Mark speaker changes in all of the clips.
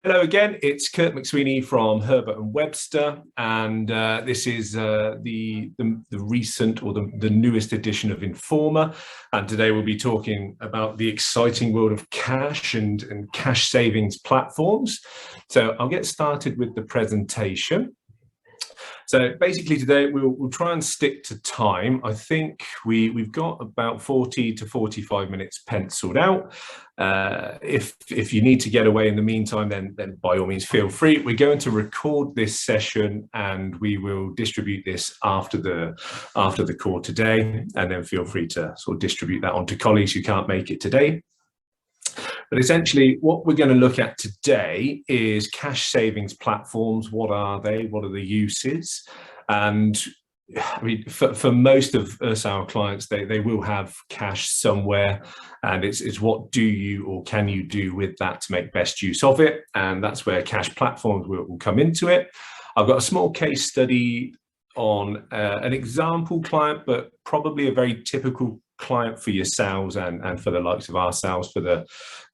Speaker 1: Hello again, it's Kurt McSweeney from Herbert and Webster, and this is the recent or the newest edition of Informer. And today we'll be talking about the exciting world of cash and cash savings platforms. So I'll get started with the presentation. So basically today we'll try and stick to time. I think we've got about 40 to 45 minutes penciled out. If you need to get away in the meantime, then by all means feel free. We're going to record this session and we will distribute this after the call today, and then feel free to sort of distribute that onto colleagues who can't make it today. But essentially, what we're going to look at today is cash savings platforms. What are they? What are the uses? And I mean, for most of us, our clients, they will have cash somewhere, and it's what do you or can you do with that to make best use of it? And that's where cash platforms will come into it. I've got a small case study on an example client, but probably a very typical client for yourselves and for the likes of ourselves, for the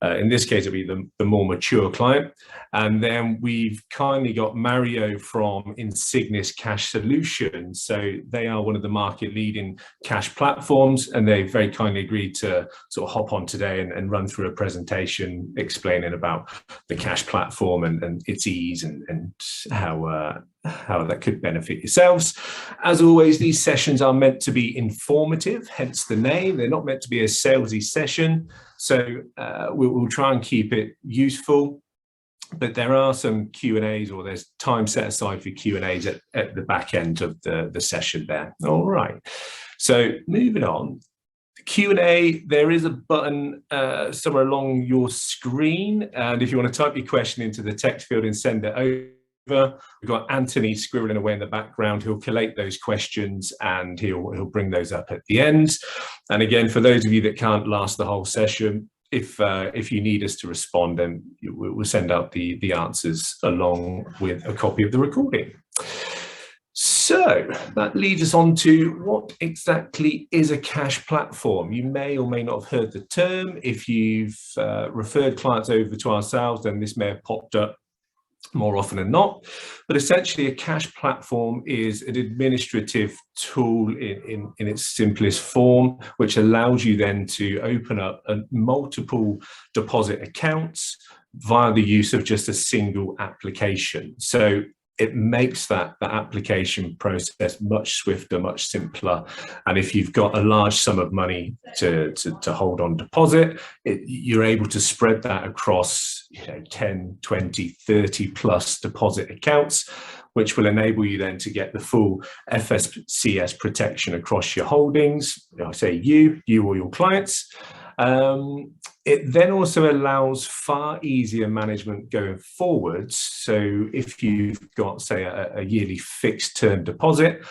Speaker 1: in this case it'll be the more mature client. And then we've kindly got Mario from Insignis Cash Solutions. So they are one of the market leading cash platforms, and they very kindly agreed to sort of hop on today and run through a presentation explaining about the cash platform and its ease and how that could benefit yourselves. As always, these sessions are meant to be informative, hence the name. They're not meant to be a salesy session. So we'll try and keep it useful, but there are some Q&As, or there's time set aside for Q&As at the back end of the session there. All right, so moving on. Q&A, there is a button somewhere along your screen, and if you want to type your question into the text field and send it over, we've got Anthony scribbling away in the background. He'll collate those questions and he'll bring those up at the end. And again, for those of you that can't last the whole session, if you need us to respond, then we'll send out the answers along with a copy of the recording. So that leads us on to what exactly is a cash platform. You may or may not have heard the term. If you've referred clients over to ourselves, then this may have popped up more often than not. But essentially, a cash platform is an administrative tool in its simplest form, which allows you then to open up multiple deposit accounts via the use of just a single application. So it makes that application process much swifter, much simpler. And if you've got a large sum of money to hold on deposit, you're able to spread that across 10, 20, 30 plus deposit accounts, which will enable you then to get the full FSCS protection across your holdings. I say you or your clients. It then also allows far easier management going forwards. So if you've got, say, a yearly fixed term deposit,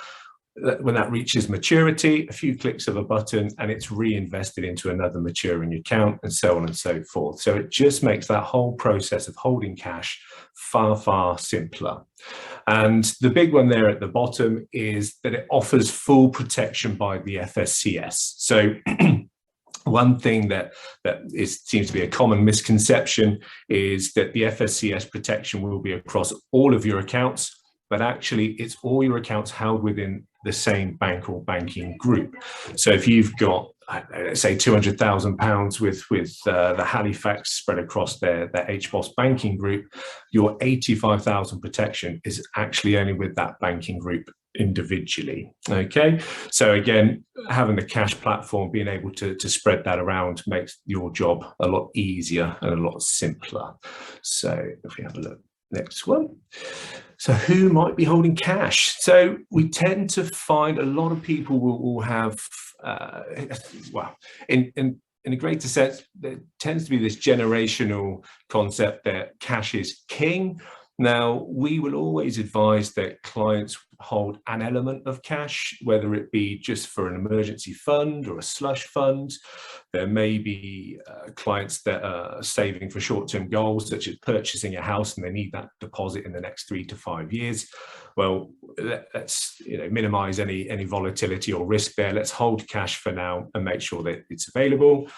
Speaker 1: when that reaches maturity, a few clicks of a button and it's reinvested into another maturing account, and so on and so forth. So it just makes that whole process of holding cash far, far simpler. And the big one there at the bottom is that it offers full protection by the FSCS. So one thing that seems to be a common misconception is that the FSCS protection will be across all of your accounts, but actually it's all your accounts held within the same bank or banking group. So if you've got, let's say, £200,000 with the Halifax spread across their HBOS banking group, your 85,000 protection is actually only with that banking group individually. Okay, so again, having the cash platform, being able to spread that around makes your job a lot easier and a lot simpler. So if we have a look, next one. So who might be holding cash? So we tend to find a lot of people will have well, in a greater sense, there tends to be this generational concept that cash is king. Now, we will always advise that clients hold an element of cash, whether it be just for an emergency fund or a slush fund. There may be clients that are saving for short-term goals, such as purchasing a house, and they need that deposit in the next 3 to 5 years. Well, let's minimize any volatility or risk there. Let's hold cash for now and make sure that it's available.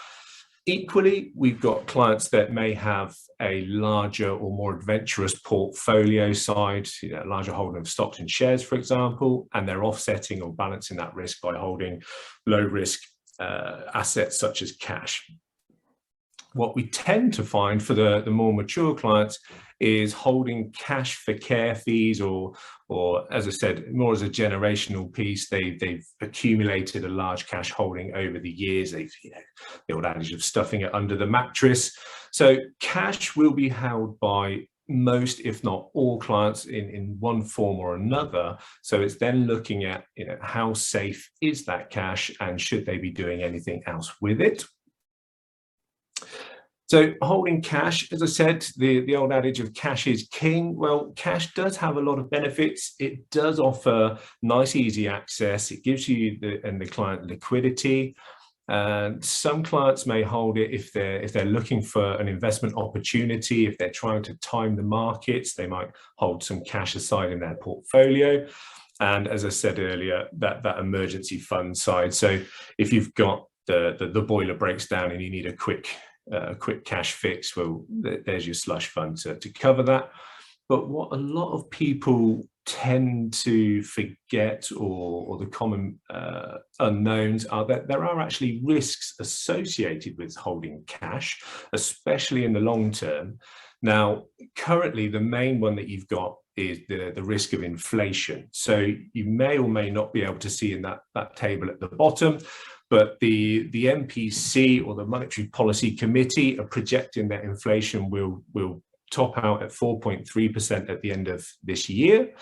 Speaker 1: Equally, we've got clients that may have a larger or more adventurous portfolio side, larger holding of stocks and shares, for example, and they're offsetting or balancing that risk by holding low risk assets such as cash. What we tend to find for the more mature clients is holding cash for care fees, or as I said, more as a generational piece. They've accumulated a large cash holding over the years. They've, the old adage of stuffing it under the mattress. So cash will be held by most, if not all, clients in one form or another. So it's then looking at, how safe is that cash and should they be doing anything else with it? So holding cash, as I said, the old adage of cash is king. Well, cash does have a lot of benefits. It does offer nice, easy access. It gives you and the client liquidity. Some clients may hold it if they're looking for an investment opportunity. If they're trying to time the markets, they might hold some cash aside in their portfolio. And as I said earlier, that emergency fund side. So if you've got the boiler breaks down and you need a quick cash fix, well, there's your slush fund to cover that. But what a lot of people tend to forget, or the common unknowns, are that there are actually risks associated with holding cash, especially in the long term. Now, currently, the main one that you've got is the risk of inflation. So you may or may not be able to see in that table at the bottom, but the MPC, or the Monetary Policy Committee, are projecting that inflation will top out at 4.3% at the end of this year.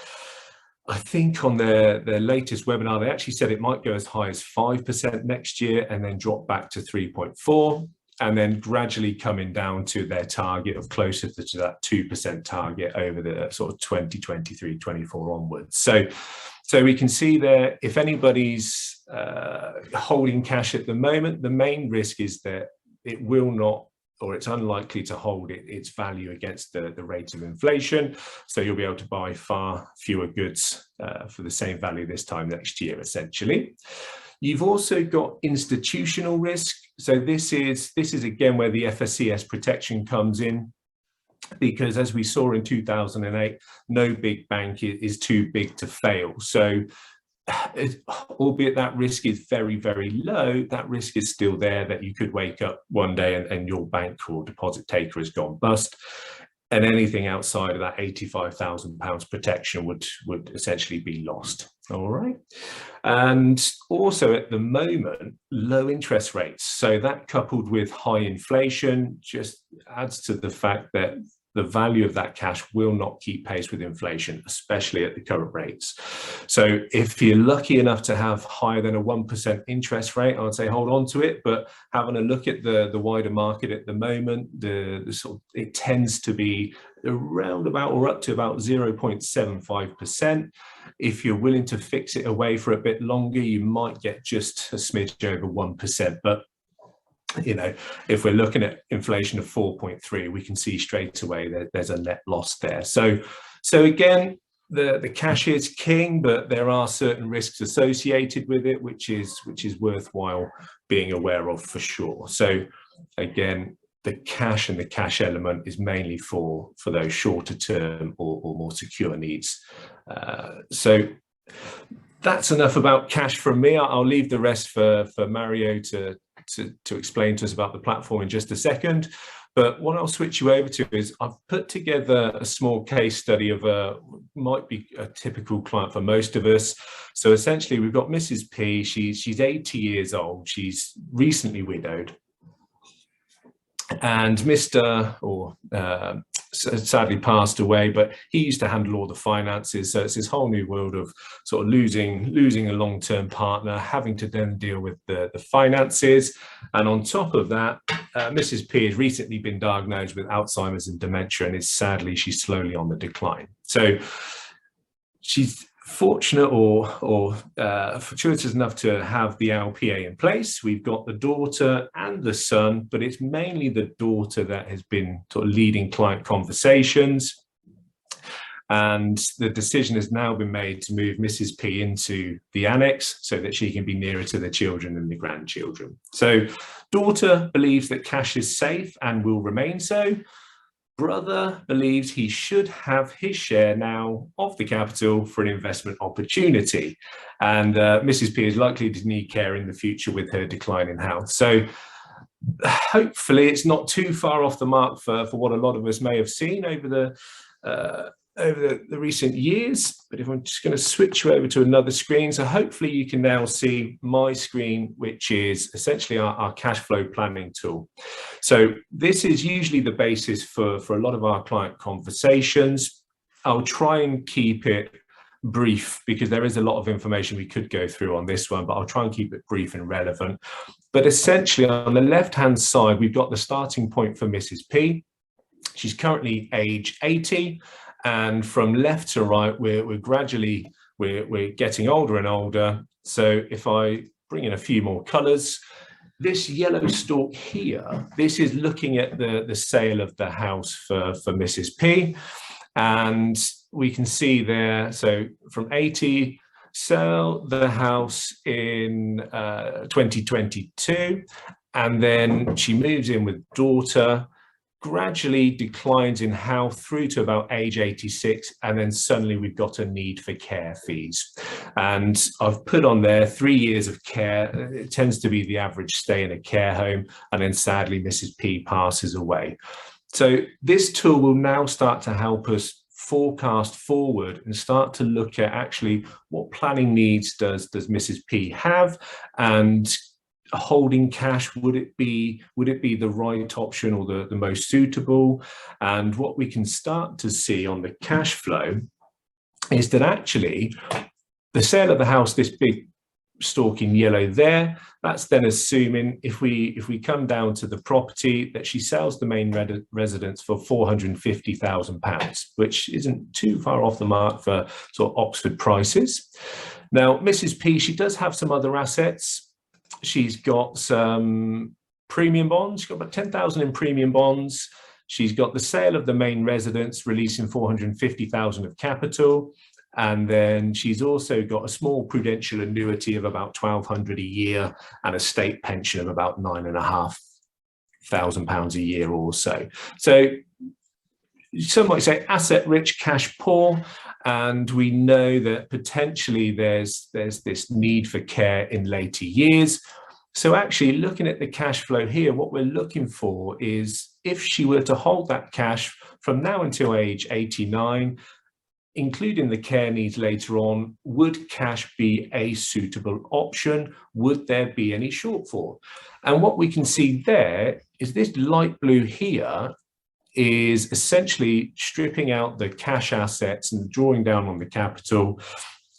Speaker 1: I think on their latest webinar, they actually said it might go as high as 5% next year and then drop back to 3.4%, and then gradually coming down to their target of closer to that 2% target over the sort of 2023, 24 onwards. So we can see there, if anybody's holding cash at the moment, the main risk is that it will not, or it's unlikely to hold its value against the rate of inflation. So you'll be able to buy far fewer goods for the same value this time next year, essentially. You've also got institutional risk. So this is again where the FSCS protection comes in, because as we saw in 2008, no big bank is too big to fail. So albeit that risk is very, very low, that risk is still there, that you could wake up one day and your bank or deposit taker has gone bust. And anything outside of that £85,000 protection would essentially be lost. All right. And also at the moment, low interest rates. So that, coupled with high inflation, just adds to the fact that the value of that cash will not keep pace with inflation, especially at the current rates. So if you're lucky enough to have higher than a 1% interest rate, I would say hold on to it. But having a look at the wider market at the moment, it tends to be around about or up to about 0.75%. If you're willing to fix it away for a bit longer, you might get just a smidge over 1%. But if we're looking at inflation of 4.3, we can see straight away that there's a net loss there. So again, the cash is king, but there are certain risks associated with it, which is worthwhile being aware of for sure. So again, the cash and the cash element is mainly for those shorter term or more secure needs. So that's enough about cash from me. I'll leave the rest for Mario to explain to us about the platform in just a second. But what I'll switch you over to is I've put together a small case study of might be a typical client for most of us. So essentially, we've got Mrs. P. She's 80 years old. She's recently widowed. And Mr. sadly passed away, but he used to handle all the finances. So it's this whole new world of sort of losing a long-term partner, having to then deal with the finances. And on top of that, Mrs. P has recently been diagnosed with Alzheimer's and dementia, and she's slowly on the decline. So she's fortunate or fortuitous enough to have the LPA in place. We've got the daughter and the son, but it's mainly the daughter that has been sort of leading client conversations. and the decision has now been made to move Mrs. P into the annex so that she can be nearer to the children and the grandchildren. So daughter believes that cash is safe and will remain so. Brother believes he should have his share now of the capital for an investment opportunity. And Mrs. P is likely to need care in the future with her decline in health. So hopefully it's not too far off the mark for what a lot of us may have seen over the recent years. But if I'm just going to switch you over to another screen, so hopefully you can now see my screen, which is essentially our cash flow planning tool. So this is usually the basis for a lot of our client conversations. I'll try and keep it brief because there is a lot of information we could go through on this one, but I'll try and keep it brief and relevant. But essentially on the left-hand side, we've got the starting point for Mrs. P. She's currently age 80. And from left to right, we're gradually getting older and older. So if I bring in a few more colors, this yellow stalk here, this is looking at the sale of the house for Mrs. P. And we can see there, so from 80, sell the house in 2022. And then she moves in with daughter, gradually declines in health through to about age 86, and then suddenly we've got a need for care fees. And I've put on there 3 years of care. It tends to be the average stay in a care home, and then sadly Mrs. P passes away. So this tool will now start to help us forecast forward and start to look at actually what planning needs does Mrs. P have, and holding cash, would it be the right option or the most suitable? And what we can start to see on the cash flow is that actually the sale of the house, this big stalk in yellow there, that's then assuming if we come down to the property that she sells the main residence for £450,000, which isn't too far off the mark for sort of Oxford prices. Now Mrs. P, she does have some other assets. She's got some premium bonds. She's got about 10,000 in premium bonds. She's got the sale of the main residence, releasing 450,000 of capital. And then she's also got a small prudential annuity of about 1,200 a year and a state pension of about £9,500 a year or so. So some might say asset rich, cash poor. And we know that potentially there's this need for care in later years. So actually looking at the cash flow here, what we're looking for is if she were to hold that cash from now until age 89, including the care needs later on, would cash be a suitable option? Would there be any shortfall? And what we can see there is this light blue here is essentially stripping out the cash assets and drawing down on the capital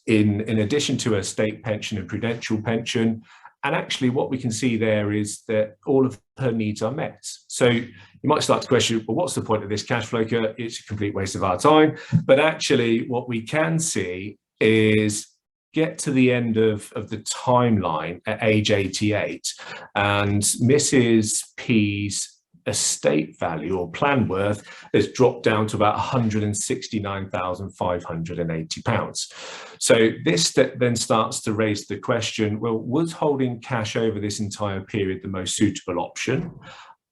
Speaker 1: in addition to a state pension and prudential pension. And actually what we can see there is that all of her needs are met. So you might start to question, well, what's the point of this cash flow? It's a complete waste of our time. But actually what we can see is get to the end of the timeline at age 88, and Mrs. P's estate value or plan worth has dropped down to about £169,580. So this then starts to raise the question, well, was holding cash over this entire period the most suitable option?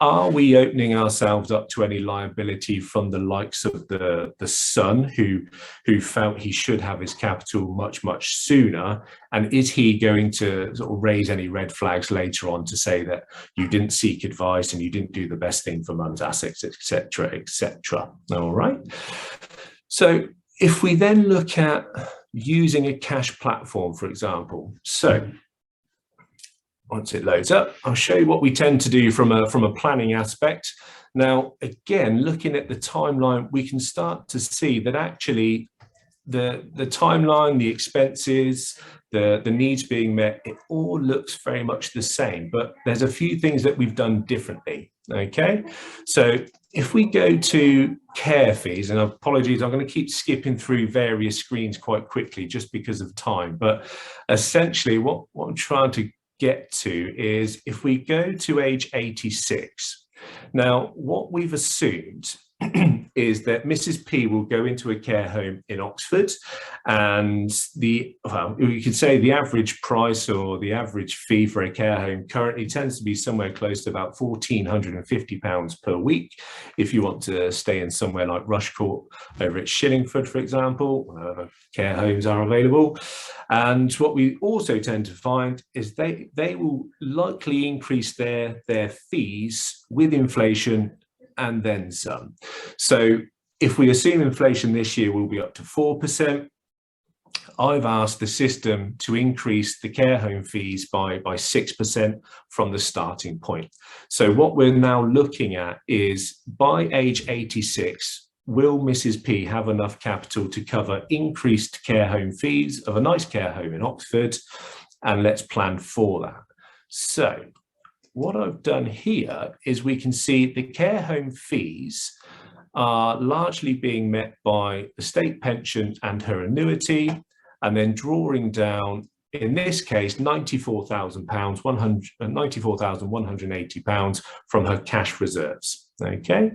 Speaker 1: Are we opening ourselves up to any liability from the likes of the son who felt he should have his capital much sooner? And is he going to sort of raise any red flags later on to say that you didn't seek advice and you didn't do the best thing for mum's assets, etc., etc.? All right. So if we then look at using a cash platform, for example, so once it loads up, I'll show you what we tend to do from a planning aspect. Now, again, looking at the timeline, we can start to see that actually the timeline, the expenses, the needs being met, it all looks very much the same, but there's a few things that we've done differently. Okay, so if we go to care fees, and apologies, I'm going to keep skipping through various screens quite quickly just because of time, but essentially what I'm trying to get to is if we go to age 86. Now, what we've assumed is that Mrs. P will go into a care home in Oxford, and you could say the average price or the average fee for a care home currently tends to be somewhere close to about £1,450 per week. If you want to stay in somewhere like Rushcourt over at Shillingford, for example, care homes are available. And what we also tend to find is they will likely increase their fees with inflation and then some. So if we assume inflation this year will be up to 4%, I've asked the system to increase the care home fees by 6% from the starting point. So what we're now looking at is, by age 86, will Mrs. P have enough capital to cover increased care home fees of a nice care home in Oxford? And let's plan for that. So what I've done here is we can see the care home fees are largely being met by the state pension and her annuity, and then drawing down, in this case, £94,180 from her cash reserves. Okay,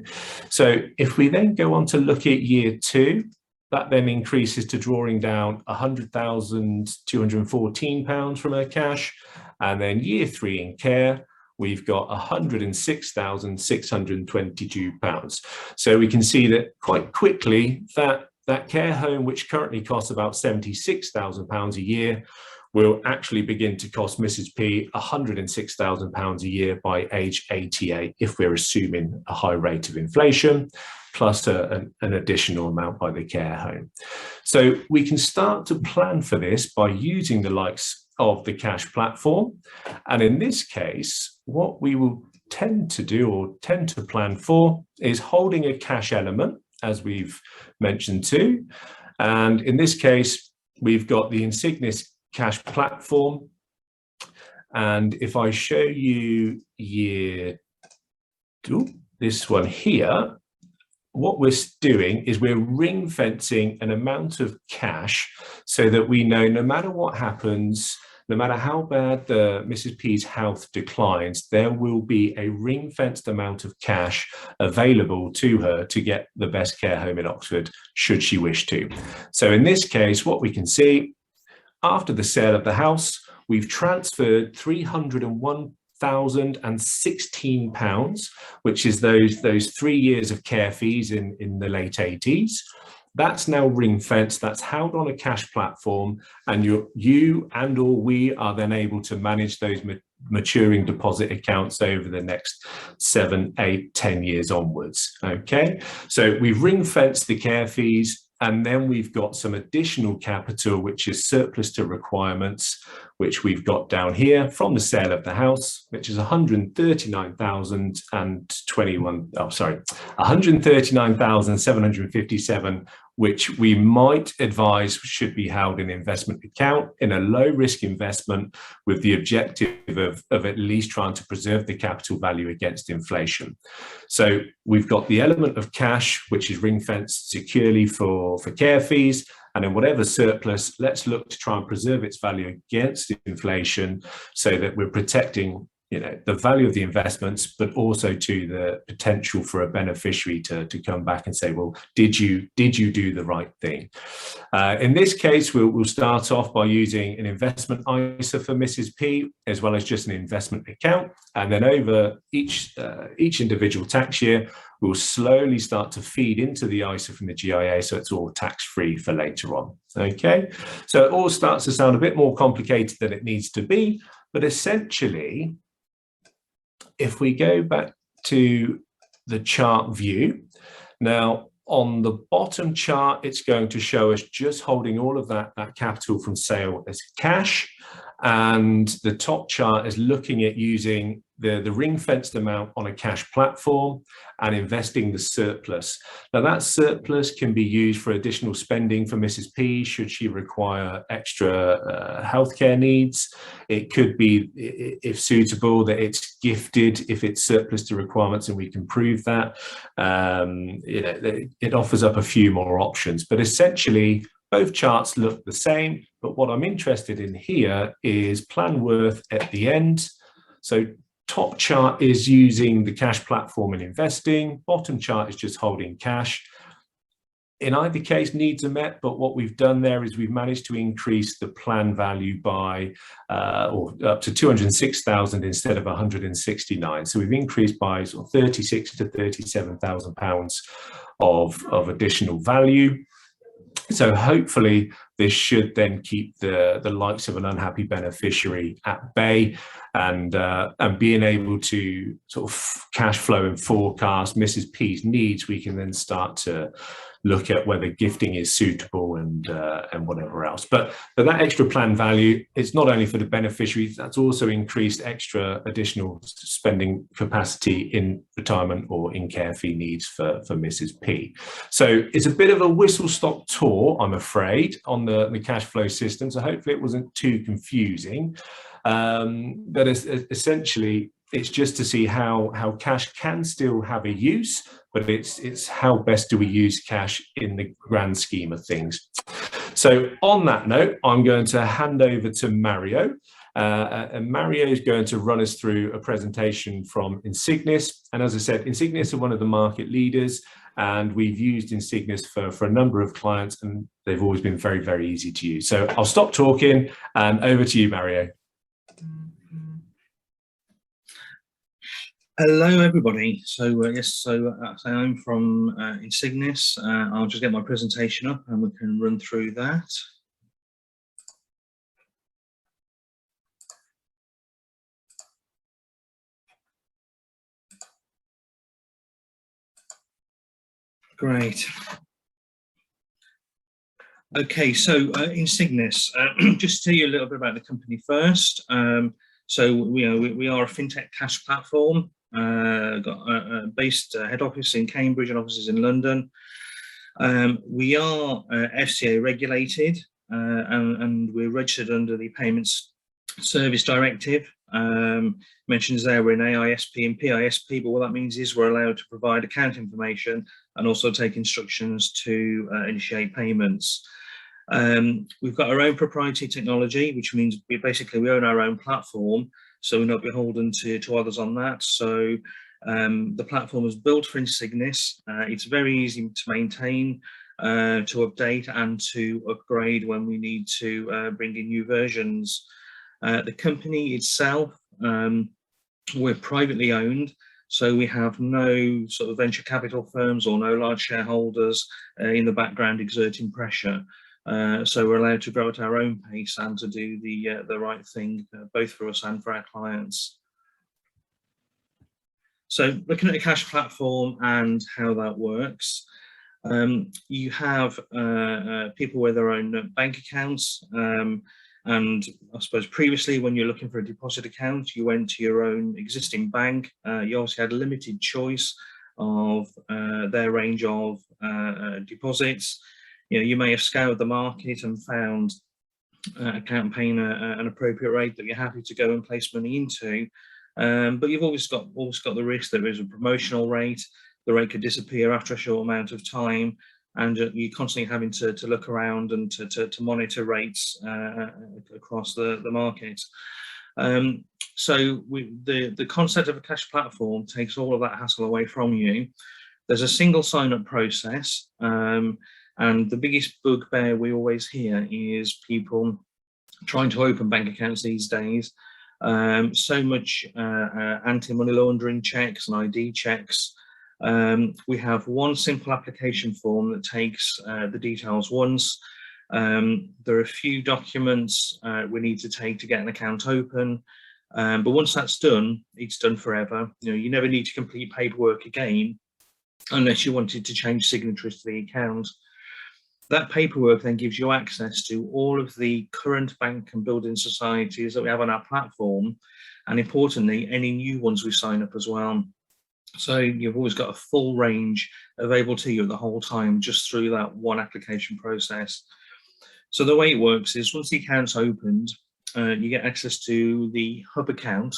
Speaker 1: so if we then go on to look at year 2, that then increases to drawing down £100,214 from her cash, and then year 3 in care, we've got £106,622. So we can see that quite quickly that care home, which currently costs about £76,000 a year, will actually begin to cost Mrs. P £106,000 a year by age 88, if we're assuming a high rate of inflation, plus an additional amount by the care home. So we can start to plan for this by using the likes of the cash platform. And in this case, what we will tend to do or tend to plan for is holding a cash element, as we've mentioned too. And in this case, we've got the Insignis cash platform. And if I show you this one here, what we're doing is we're ring fencing an amount of cash so that we know no matter what happens, no matter how bad the Mrs. P's health declines, there will be a ring-fenced amount of cash available to her to get the best care home in Oxford, should she wish to. So in this case, what we can see, after the sale of the house, we've transferred £301,016, which is those 3 years of care fees in the late 80s. That's now ring-fenced, that's held on a cash platform, and you and or we are then able to manage those maturing deposit accounts over the next 7, 8, 10 years onwards. Okay, so we've ring-fenced the care fees, and then we've got some additional capital, which is surplus to requirements, which we've got down here from the sale of the house, which is £139,757, which we might advise should be held in an investment account in a low risk investment, with the objective of at least trying to preserve the capital value against inflation. So we've got the element of cash, which is ring fenced securely for care fees. And then whatever surplus, let's look to try and preserve its value against inflation, so that we're protecting, the value of the investments, but also to the potential for a beneficiary to come back and say, well, did you do the right thing? In this case, we'll start off by using an investment ISA for Mrs. P, as well as just an investment account. And then over each individual tax year, we'll slowly start to feed into the ISA from the GIA, so it's all tax-free for later on. Okay, so it all starts to sound a bit more complicated than it needs to be, but essentially, if we go back to the chart view, now on the bottom chart, it's going to show us just holding all of that capital from sale as cash. And the top chart is looking at using the ring-fenced amount on a cash platform and investing the surplus. Now that surplus can be used for additional spending for Mrs. P should she require extra healthcare needs. It could be, if suitable, that it's gifted if it's surplus to requirements and we can prove that. It offers up a few more options, but essentially both charts look the same. But what I'm interested in here is plan worth at the end. So top chart is using the cash platform and investing. Bottom chart is just holding cash. In either case, needs are met, but what we've done there is we've managed to increase the plan value by or up to 206,000 instead of 169. So we've increased by sort of 36 to 37,000 pounds of additional value. So hopefully this should then keep the likes of an unhappy beneficiary at bay, and being able to sort of cash flow and forecast Mrs. P's needs, we can then start to look at whether gifting is suitable and whatever else. But that extra plan value, it's not only for the beneficiaries, that's also increased extra additional spending capacity in retirement or in care fee needs for Mrs. P. So it's a bit of a whistle-stop tour, I'm afraid, on the cash flow system. So hopefully it wasn't too confusing. But essentially, it's just to see how cash can still have a use, but it's how best do we use cash in the grand scheme of things. So on that note, I'm going to hand over to Mario. And Mario is going to run us through a presentation from Insignis. And as I said, Insignis are one of the market leaders, and we've used Insignis for a number of clients, and they've always been very, very easy to use. So I'll stop talking and over to you, Mario.
Speaker 2: Hello, everybody. So yes, I'm from Insignis. I'll just get my presentation up and we can run through that. Great. Okay, so Insignis, just to tell you a little bit about the company first. So we are a fintech cash platform. Got a based head office in Cambridge and offices in London. We are FCA regulated, and we're registered under the Payments Service Directive. Mentions there we're in AISP and PISP, but what that means is we're allowed to provide account information and also take instructions to initiate payments. We've got our own proprietary technology, which means we own our own platform, so we're not beholden to others on that. So the platform is built for Insignis. It's very easy to maintain, to update and to upgrade when we need to bring in new versions. The company itself, we're privately owned, so we have no sort of venture capital firms or no large shareholders in the background exerting pressure. So we're allowed to grow at our own pace and to do the right thing, both for us and for our clients. So looking at the cash platform and how that works, you have people with their own bank accounts. And I suppose previously, when you're looking for a deposit account, you went to your own existing bank. You obviously had a limited choice of their range of deposits. You may have scoured the market and found an account paying an appropriate rate that you're happy to go and place money into. But you've always got the risk that there is a promotional rate. The rate could disappear after a short amount of time, and you're constantly having to look around and to monitor rates across the market. So the concept of a cash platform takes all of that hassle away from you. There's a single sign-up process, and the biggest bugbear we always hear is people trying to open bank accounts these days. So much anti-money laundering checks and ID checks. We have one simple application form that takes the details once. There are a few documents we need to take to get an account open, but once that's done, it's done forever. You never need to complete paperwork again unless you wanted to change signatories to the account. That paperwork then gives you access to all of the current bank and building societies that we have on our platform, and importantly, any new ones we sign up as well. So you've always got a full range available to you the whole time, just through that one application process. So the way it works is once the account's opened, you get access to the hub account,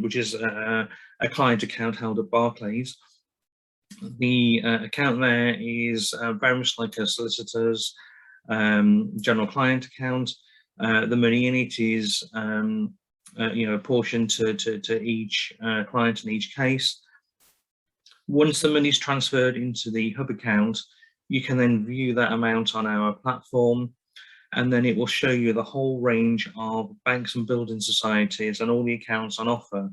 Speaker 2: which is a client account held at Barclays. The account there is very much like a solicitor's general client account. The money in it is a portion to each client in each case. Once the money is transferred into the hub account, you can then view that amount on our platform, and then it will show you the whole range of banks and building societies and all the accounts on offer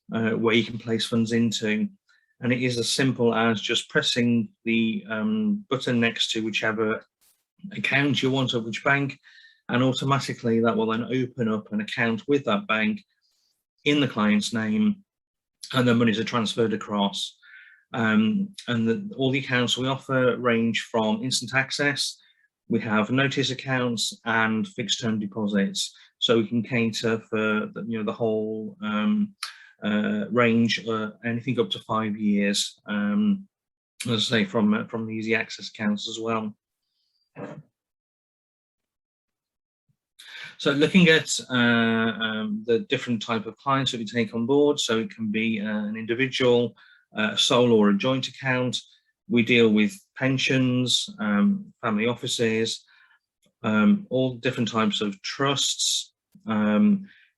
Speaker 2: where you can place funds into. And it is as simple as just pressing the button next to whichever account you want at which bank, and automatically that will then open up an account with that bank in the client's name, and the monies are transferred across. All the accounts we offer range from instant access, we have notice accounts, and fixed term deposits. So we can cater for the whole range, anything up to 5 years, as I say, from the easy access accounts as well. So looking at the different type of clients that we take on board, so it can be an individual, a sole or a joint account. We deal with pensions, family offices, all different types of trusts,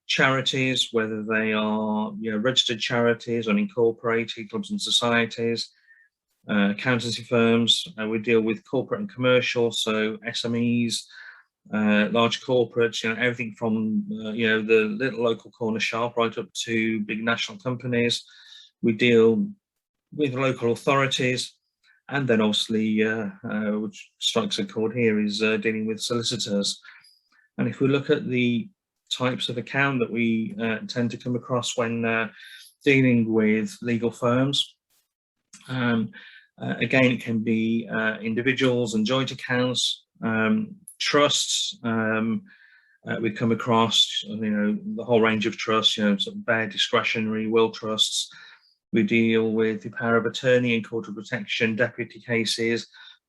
Speaker 2: charities, whether they are registered charities, unincorporated clubs and societies, accountancy firms. We deal with corporate and commercial, so SMEs, large corporates, everything from the little local corner shop right up to big national companies. We deal with local authorities, and then obviously, which strikes a chord here, is dealing with solicitors. And if we look at the types of account that we tend to come across when dealing with legal firms, again, it can be individuals and joint accounts, trusts. We come across the whole range of trusts, sort of bare discretionary will trusts. We deal with the power of attorney and court of protection, deputy cases,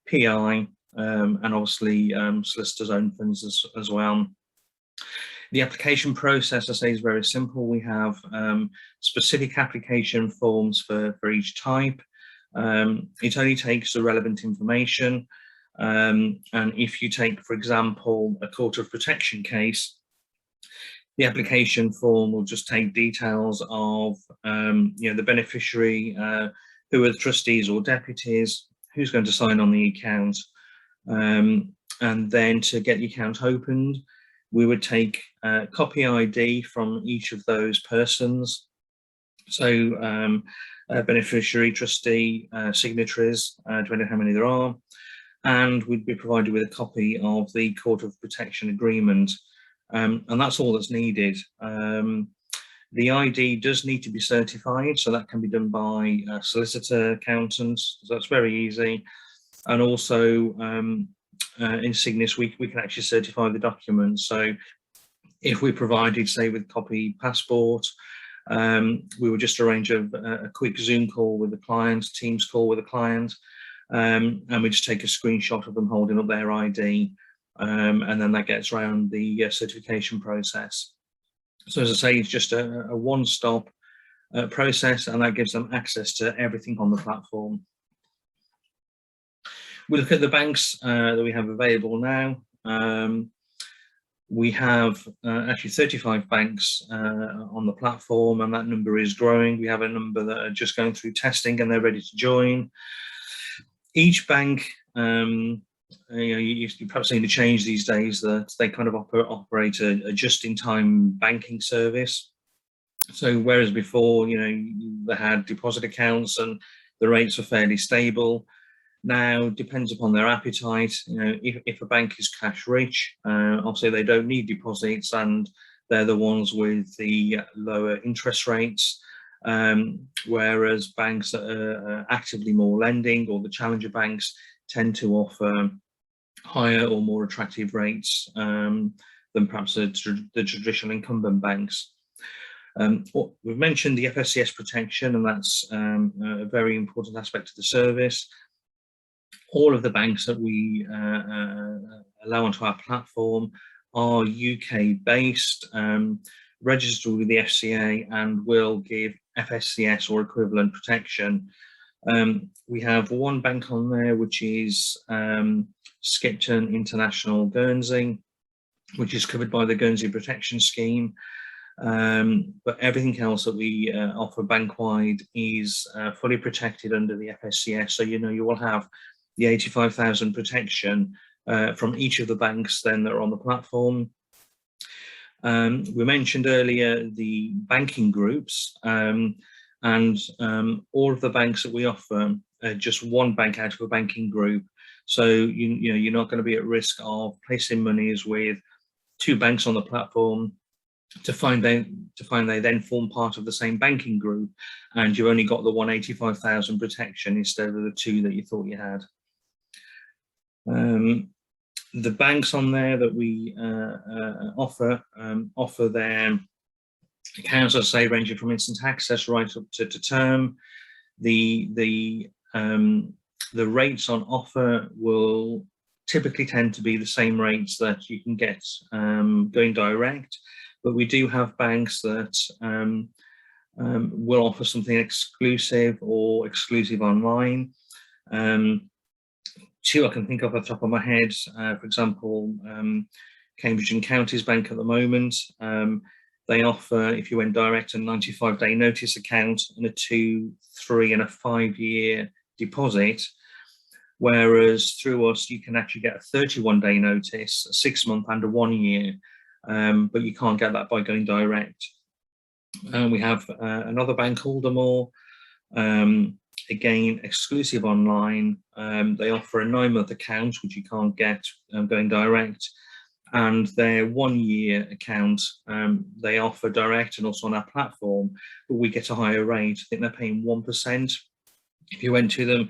Speaker 2: PI, and obviously solicitors' own funds as well. The application process, I say, is very simple. We have specific application forms for each type. It only takes the relevant information. And if you take, for example, a court of protection case, the application form will just take details of the beneficiary, who are the trustees or deputies, who's going to sign on the account. And then to get the account opened, we would take copy ID from each of those persons. So beneficiary, trustee, signatories, depending on how many there are. And we'd be provided with a copy of the Court of Protection Agreement. And that's all that's needed. The ID does need to be certified, so that can be done by a solicitor, accountants, so that's very easy. And also in Cygnus, we can actually certify the document. So if we provided, say, with copy passport, we would just arrange a quick Zoom call with the client, Teams call with the client, and we just take a screenshot of them holding up their ID. And then that gets around the certification process. So as I say, it's just a one-stop process, and that gives them access to everything on the platform. We look at the banks that we have available now. We have actually 35 banks on the platform, and that number is growing. We have a number that are just going through testing and they're ready to join. Each bank, you've perhaps seen the change these days that they kind of operate a just-in-time banking service. So whereas before, they had deposit accounts and the rates were fairly stable, now depends upon their appetite. If a bank is cash rich, obviously they don't need deposits, and they're the ones with the lower interest rates. Whereas banks that are actively more lending, or the challenger banks, tend to offer higher or more attractive rates than perhaps the traditional incumbent banks. We've mentioned the FSCS protection, and that's a very important aspect of the service. All of the banks that we allow onto our platform are UK based, registered with the FCA, and will give FSCS or equivalent protection. We have one bank on there, which is Skipton International Guernsey, which is covered by the Guernsey Protection Scheme. But everything else that we offer bank-wide is fully protected under the FSCS. So, you will have the 85,000 protection from each of the banks then that are on the platform. We mentioned earlier the banking groups, and all of the banks that we offer are just one bank out of a banking group. So you're not going to be at risk of placing monies with two banks on the platform to find they then form part of the same banking group, and you've only got the 185,000 protection instead of the two that you thought you had. The banks on there that we offer their accounts, as I say, ranging from instant access right up to term. The rates on offer will typically tend to be the same rates that you can get going direct, but we do have banks that will offer something exclusive or exclusive online. Two I can think of off the top of my head, for example, Cambridge and Counties Bank at the moment. They offer, if you went direct, a 95-day notice account and a 2, 3 and a 5-year deposit, whereas through us you can actually get a 31-day notice, a 6-month and a 1 year, but you can't get that by going direct. We have another bank, Aldermore, again exclusive online. They offer a 9-month account which you can't get going direct, and their 1-year account they offer direct and also on our platform, but we get a higher rate. I think they're paying 1% if you went to them,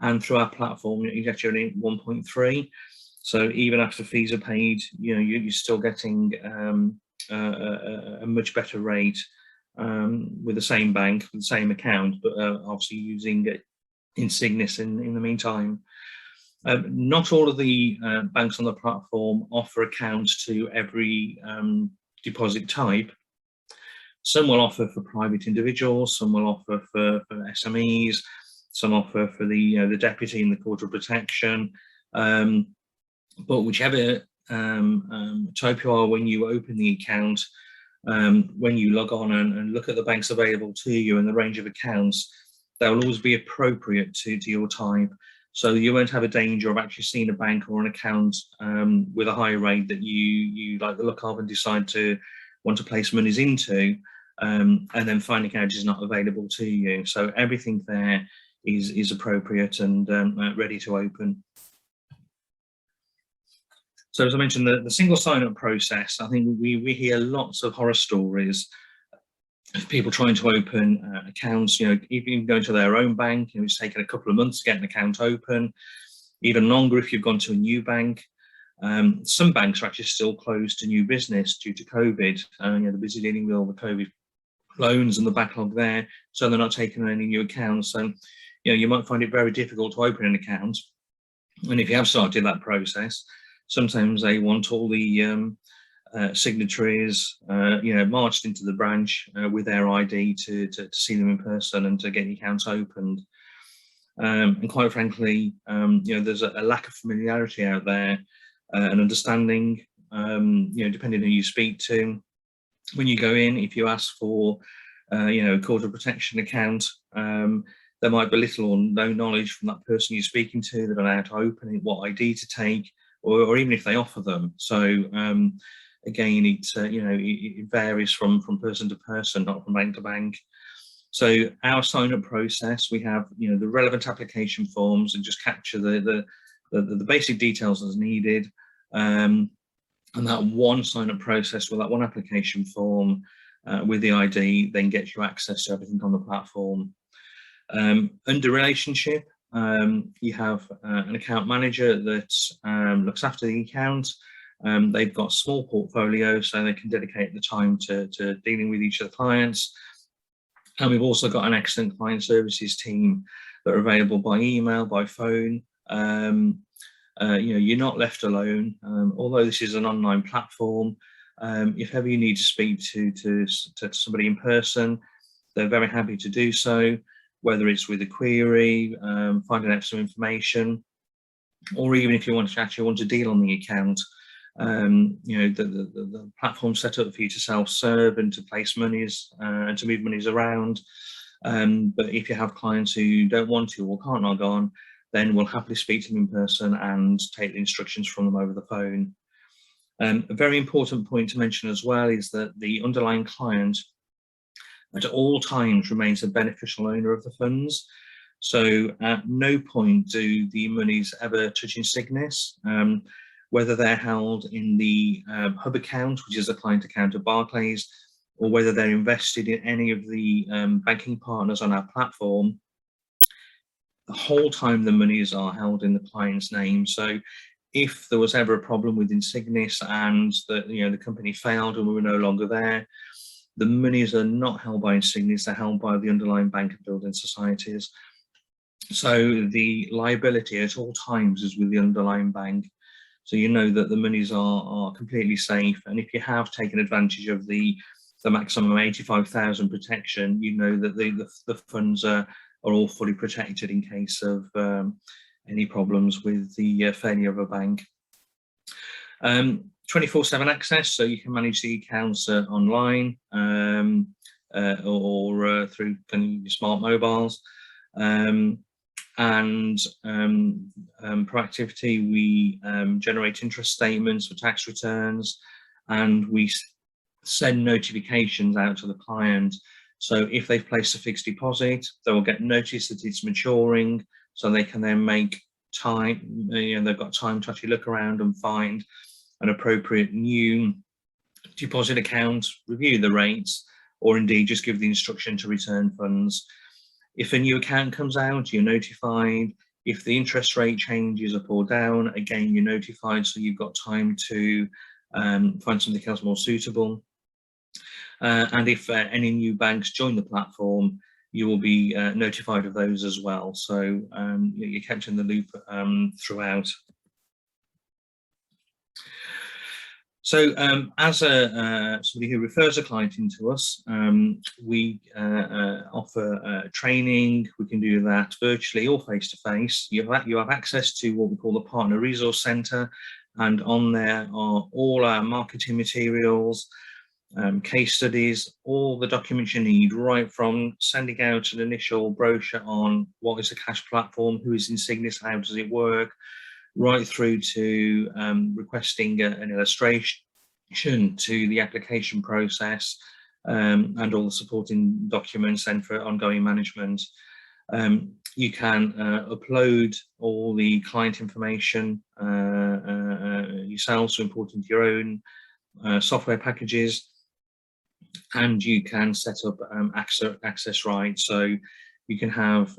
Speaker 2: and through our platform you get only 1.3. So even after fees are paid, you're still getting a much better rate with the same bank, with the same account, but obviously using Insignis in the meantime. Not all of the banks on the platform offer accounts to every deposit type. Some will offer for private individuals, some will offer for SMEs, some offer for the deputy in the Court of Protection. But whichever type you are, when you open the account, when you log on and look at the banks available to you and the range of accounts, they will always be appropriate to your type. So you won't have a danger of actually seeing a bank or an account with a high rate that you like the look of and decide to want to place monies into, and then finding out is not available to you. So everything there is appropriate and ready to open. So as I mentioned, the single sign-up process, I think we hear lots of horror stories of people trying to open accounts, even going to their own bank, it's taken a couple of months to get an account open, even longer if you've gone to a new bank. Some banks are actually still closed to new business due to COVID. They're busy dealing with all the COVID loans and the backlog there, so they're not taking any new accounts. So, you might find it very difficult to open an account. And if you have started that process, sometimes they want all the signatories, marched into the branch with their ID to see them in person and to get the accounts opened. And quite frankly, there's a lack of familiarity out there and understanding, depending on who you speak to. When you go in, if you ask for, a Court of Protection account, there might be little or no knowledge from that person you're speaking to. They don't know how to open it, what ID to take, or even if they offer them. So again, it varies from person to person, not from bank to bank. So our sign-up process, we have the relevant application forms and just capture the basic details as needed. And that one sign-up process with that one application form with the ID then gets you access to everything on the platform. Under relationship, you have an account manager that looks after the account. They've got small portfolio, so they can dedicate the time to dealing with each of the clients. And we've also got an excellent client services team that are available by email, by phone. You're not left alone. Although this is an online platform, if ever you need to speak to somebody in person, they're very happy to do so, whether it's with a query, finding out some information, or even if you actually want to deal on the account. the platform set up for you to self-serve and to place monies and to move monies around. But if you have clients who don't want to or can't log on, then we'll happily speak to them in person and take the instructions from them over the phone. A very important point to mention as well is that the underlying client at all times remains a beneficial owner of the funds. So at no point do the monies ever touch Insignis, whether they're held in the hub account, which is a client account of Barclays, or whether they're invested in any of the banking partners on our platform. The whole time the monies are held in the client's name. So if there was ever a problem with Insignis and the company failed and we were no longer there, the monies are not held by Insignis, they're held by the underlying bank and building societies. So the liability at all times is with the underlying bank. So you know that the monies are completely safe. And if you have taken advantage of the maximum 85,000 protection, you know that the funds are all fully protected in case of any problems with the failure of a bank. 24/7 access, so you can manage the accounts online or through your smart mobiles. Proactivity, we generate interest statements for tax returns, and we send notifications out to the client. So if they've placed a fixed deposit, they will get notice that it's maturing, so they can then make time, they've got time to actually look around and find an appropriate new deposit account, review the rates, or indeed just give the instruction to return funds. If a new account comes out, you're notified. If the interest rate changes up or down, again, you're notified, so you've got time to find something else more suitable. And if any new banks join the platform, you will be notified of those as well. So you're kept in the loop throughout. So as somebody who refers a client into us, we offer training. We can do that virtually or face-to-face. You have access to what we call the Partner Resource Centre, and on there are all our marketing materials, case studies, all the documents you need, right from sending out an initial brochure on what is a cash platform, who is Insignis, how does it work, right through to requesting an illustration to the application process, and all the supporting documents and for ongoing management. You can upload all the client information yourself, so import into your own software packages, and you can set up access rights. So you can have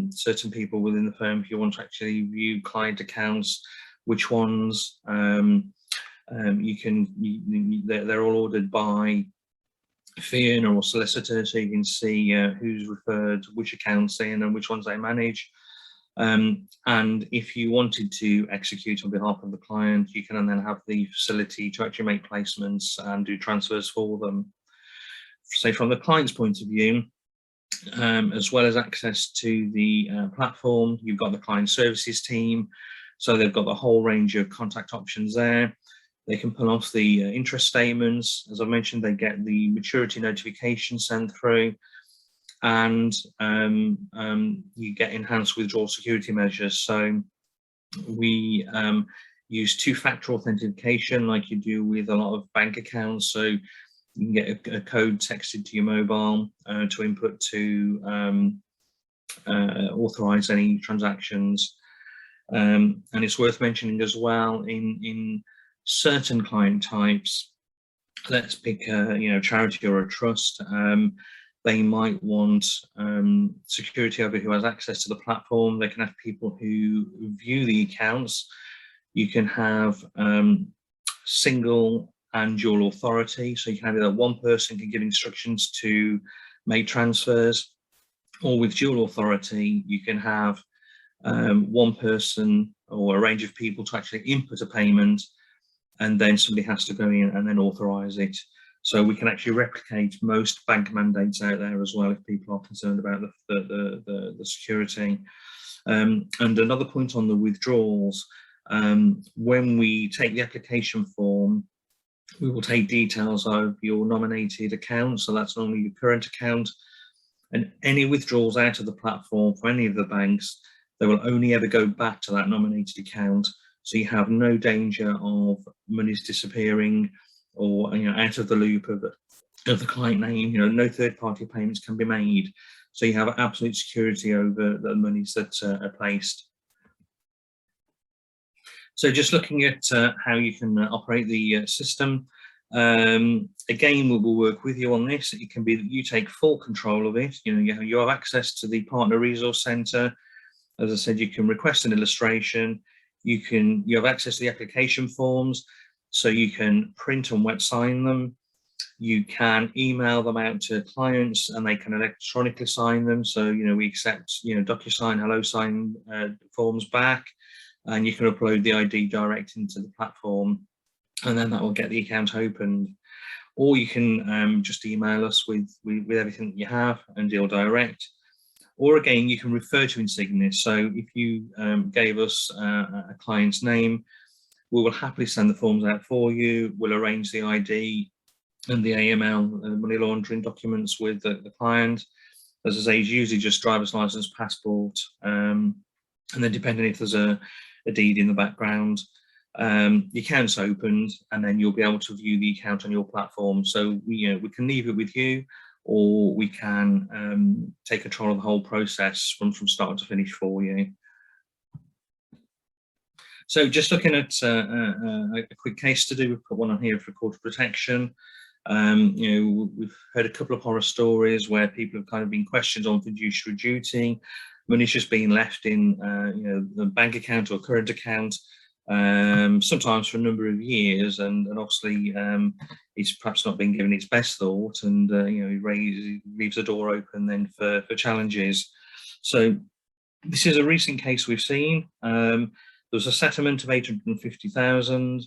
Speaker 2: certain people within the firm, if you want to actually view client accounts, which ones they're all ordered by fee earner or solicitor, so you can see who's referred which accounts in and which ones they manage. And if you wanted to execute on behalf of the client, you can then have the facility to actually make placements and do transfers for them. So from the client's point of view, as well as access to the platform, you've got the client services team. So they've got the whole range of contact options there. They can pull off the interest statements. As I mentioned, they get the maturity notification sent through, and you get enhanced withdrawal security measures. So we use two-factor authentication like you do with a lot of bank accounts. So you can get a code texted to your mobile to input to authorize any transactions. And it's worth mentioning as well, in certain client types, let's pick a charity or a trust, they might want security over who has access to the platform. They can have people who view the accounts. You can have single and dual authority, so you can have that one person can give instructions to make transfers, or with dual authority you can have one person or a range of people to actually input a payment, and then somebody has to go in and then authorize it. So we can actually replicate most bank mandates out there as well if people are concerned about the security. And another point on the withdrawals, When we take the application form, we will take details of your nominated account, so that's normally your current account, and any withdrawals out of the platform for any of the banks, they will only ever go back to that nominated account. So you have no danger of monies disappearing or out of the loop of the client name. No third-party payments can be made. So you have absolute security over the monies that are placed. So just looking at how you can operate the system. Again, we will work with you on this. It can be that you take full control of it. You have access to the Partner Resource Centre. As I said, you can request an illustration. You have access to the application forms, so you can print and wet sign them. You can email them out to clients and they can electronically sign them. So, we accept, DocuSign, HelloSign forms back, and you can upload the ID direct into the platform, and then that will get the account opened. Or you can just email us with everything that you have and deal direct. Or again, you can refer to Insignis. So if you gave us a client's name, we will happily send the forms out for you. We'll arrange the ID and the AML, money laundering documents with the client. As I say, it's usually just driver's license, passport, and then depending if there's a deed in the background, the account's opened, and then you'll be able to view the account on your platform. So we can leave it with you, or we can take control of the whole process from start to finish for you. So just looking at a quick case study, we've put one on here for court of protection. We've heard a couple of horror stories where people have kind of been questioned on fiduciary duty. Money's just being left in the bank account or current account, sometimes for a number of years, and obviously it's perhaps not been given its best thought, and it leaves the door open then for challenges. So this is a recent case we've seen. There was a settlement of 850,000.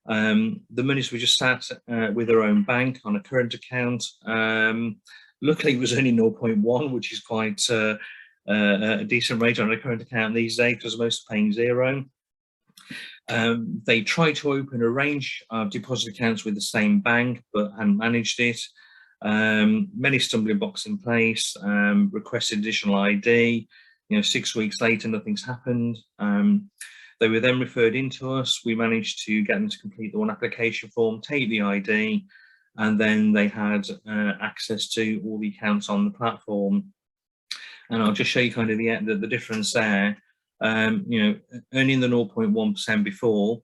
Speaker 2: The monies were just sat with their own bank on a current account. Luckily, it was only 0.1, which is quite a decent rate on a current account these days, because most are paying 0. They tried to open a range of deposit accounts with the same bank, but hadn't managed it. Many stumbling blocks in place, requested additional ID. 6 weeks later, nothing's happened. They were then referred into us. We managed to get them to complete the one application form, take the ID, and then they had access to all the accounts on the platform. And I'll just show you kind of the difference there. Earning the 0.1% before,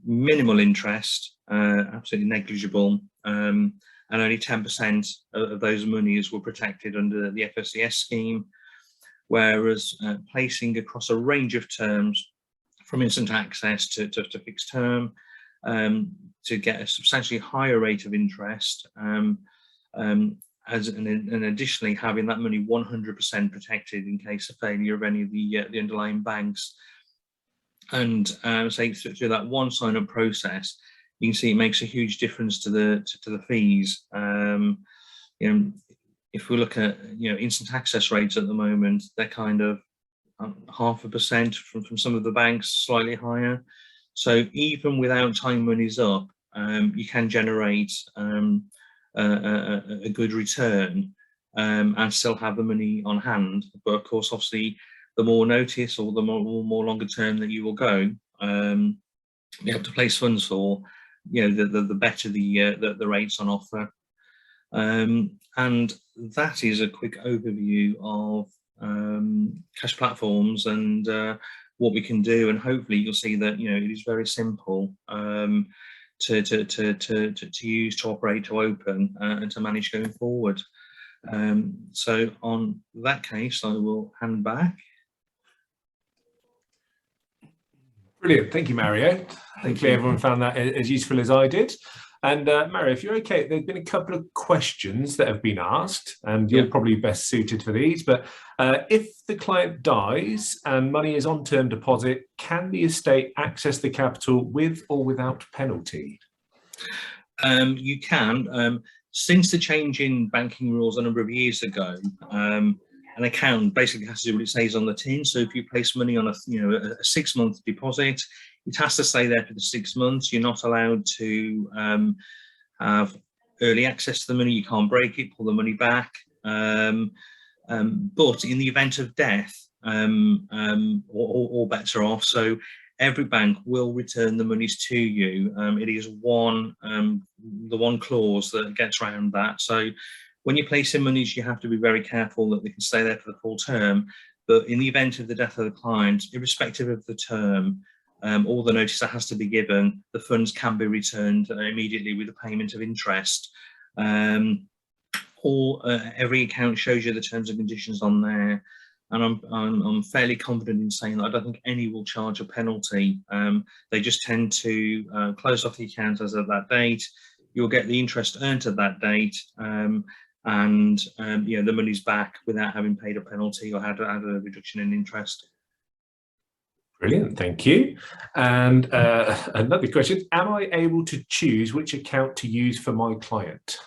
Speaker 2: minimal interest, absolutely negligible, and only 10% of those monies were protected under the FSCS scheme. Whereas placing across a range of terms, from instant access to fixed term, to get a substantially higher rate of interest, and additionally having that money 100% protected in case of failure of any of the underlying banks. And say through that one sign-up process, you can see it makes a huge difference to the fees. If we look at instant access rates at the moment, they're kind of 0.5% from some of the banks, slightly higher. So even without tying monies up, you can generate a good return and still have the money on hand. But of course, obviously, the more notice or the more longer term that you will go, you have to place funds for, the better the rates on offer. And that is a quick overview of cash platforms and what we can do, and hopefully you'll see that it is very simple to use, to operate, to open, and to manage going forward. So on that case, I will hand back.
Speaker 1: Brilliant, thank you, Mario. Hopefully everyone found that as useful as I did. And Mario, if you're okay, there's been a couple of questions that have been asked, and you're probably best suited for these. But if the client dies and money is on term deposit, can the estate access the capital with or without penalty?
Speaker 2: You can. Since the change in banking rules a number of years ago, an account basically has to do what it says on the tin. So if you place money on a 6-month deposit, it has to stay there for the 6 months. You're not allowed to have early access to the money. You can't break it, pull the money back. But in the event of death, all bets are off. So every bank will return the monies to you. It is the one clause that gets around that. So when you're placing monies, you have to be very careful that they can stay there for the full term. But in the event of the death of the client, irrespective of the term, or the notice that has to be given, the funds can be returned immediately with the payment of interest. Every account shows you the terms and conditions on there, and I'm fairly confident in saying that I don't think any will charge a penalty. They just tend to close off the account as of that date. You'll get the interest earned at that date, and the money's back without having paid a penalty or had a reduction in interest.
Speaker 1: Brilliant, thank you. And another question: am I able to choose which account to use for my client?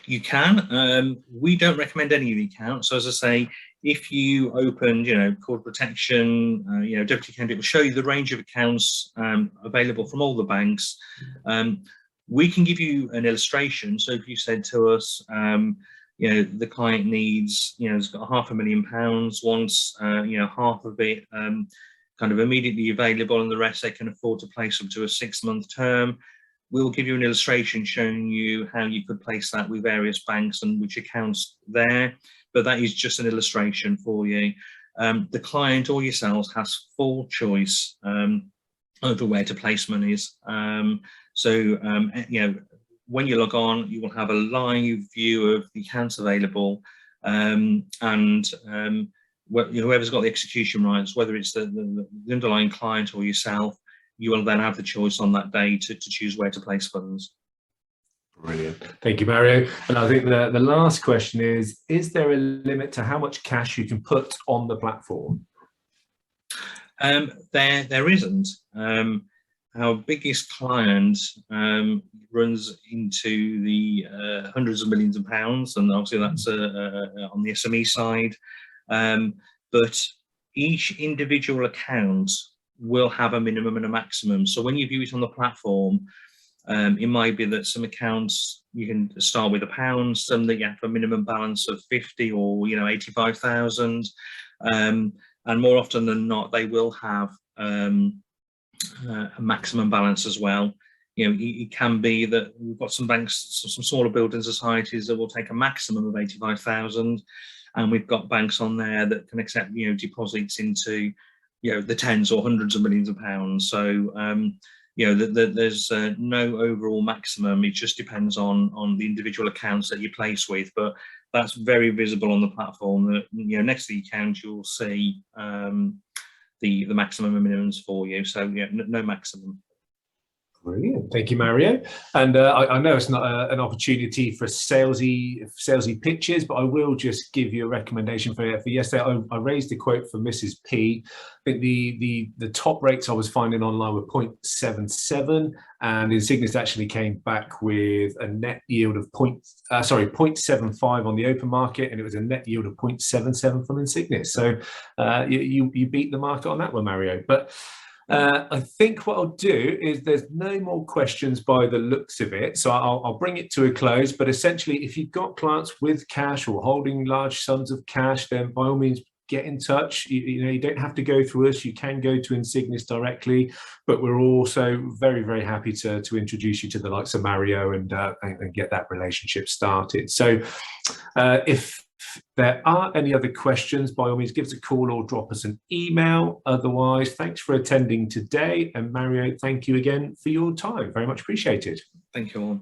Speaker 2: You can. We don't recommend any of the accounts. So as I say, if you opened, corporate protection, deputy account, it will show you the range of accounts available from all the banks. We can give you an illustration. So if you said to us, the client needs, has got £500,000, wants, half of it kind of immediately available, and the rest they can afford to place up to a 6-month term. We'll give you an illustration showing you how you could place that with various banks and which accounts there, but that is just an illustration for you. The client or yourselves has full choice over where to place monies. When you log on, you will have a live view of the accounts available, and whoever's got the execution rights, whether it's the underlying client or yourself, you will then have the choice on that day to choose where to place funds.
Speaker 1: Brilliant. Thank you, Mario. And I think the last question is there a limit to how much cash you can put on the platform?
Speaker 2: There isn't. Our biggest client runs into the hundreds of millions of pounds, and obviously that's on the SME side. But each individual account will have a minimum and a maximum. So when you view it on the platform, it might be that some accounts you can start with £1, some that you have a minimum balance of 50 or 85,000, and more often than not they will have a maximum balance as well. It can be that we've got some banks, some smaller building societies that will take a maximum of 85,000, and we've got banks on there that can accept deposits into the tens or hundreds of millions of pounds. So there's no overall maximum. It just depends on the individual accounts that you place with, but that's very visible on the platform. That next to the account you'll see the maximum and minimums for you. So no maximum.
Speaker 1: Brilliant, thank you, Mario. And I know it's not an opportunity for salesy pitches, but I will just give you a recommendation for yesterday. I raised a quote for Mrs. P. I think the top rates I was finding online were 0.77, and Insignis actually came back with a net yield of 0.75 on the open market, and it was a net yield of 0.77 from Insignis. So you beat the market on that one, Mario. But I think what I'll do is there's no more questions by the looks of it, so I'll bring it to a close. But essentially, if you've got clients with cash or holding large sums of cash, then by all means get in touch. You don't have to go through us. You can go to Insignis directly, but we're also very, very happy to introduce you to the likes of Mario and get that relationship started. So if there are any other questions, by all means give us a call or drop us an email. Otherwise, thanks for attending today, and Mario, thank you again for your time. Very much appreciated.
Speaker 2: Thank you all.